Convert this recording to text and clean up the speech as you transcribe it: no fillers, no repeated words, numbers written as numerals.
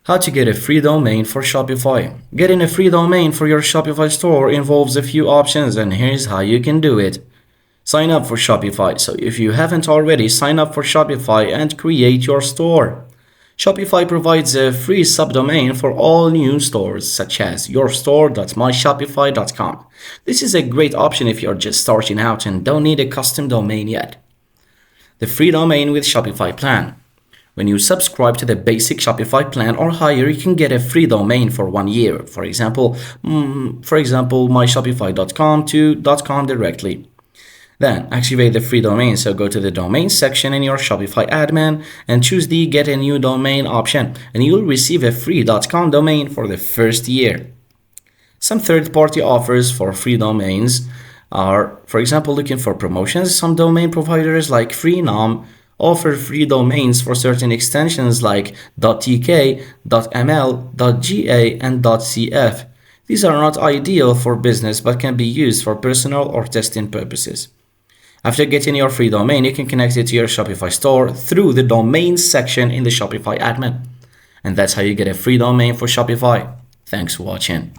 How to get a free domain for Shopify. Getting a free domain for your Shopify store involves a few options, and here's how you can do it. Sign up for Shopify. So if you haven't already, sign up for Shopify and create your store. Shopify provides a free subdomain for all new stores, such as yourstore.myshopify.com. This is a great option if you're just starting out and don't need a custom domain yet. The free domain with Shopify plan. When you subscribe to the basic Shopify plan or higher, you can get a free domain for 1 year. For example, myshopify.com to .com directly. Then activate the free domain. So go to the domain section in your Shopify admin and choose the get a new domain option, and you'll receive a free .com domain for the first year. Some third-party offers for free domains are, for example, looking for promotions. Some domain providers like Freenom offer free domains for certain extensions like .tk, .ml, .ga, and .cf. These are not ideal for business but can be used for personal or testing purposes. After getting your free domain, you can connect it to your Shopify store through the domains section in the Shopify admin. And that's how you get a free domain for Shopify. Thanks for watching.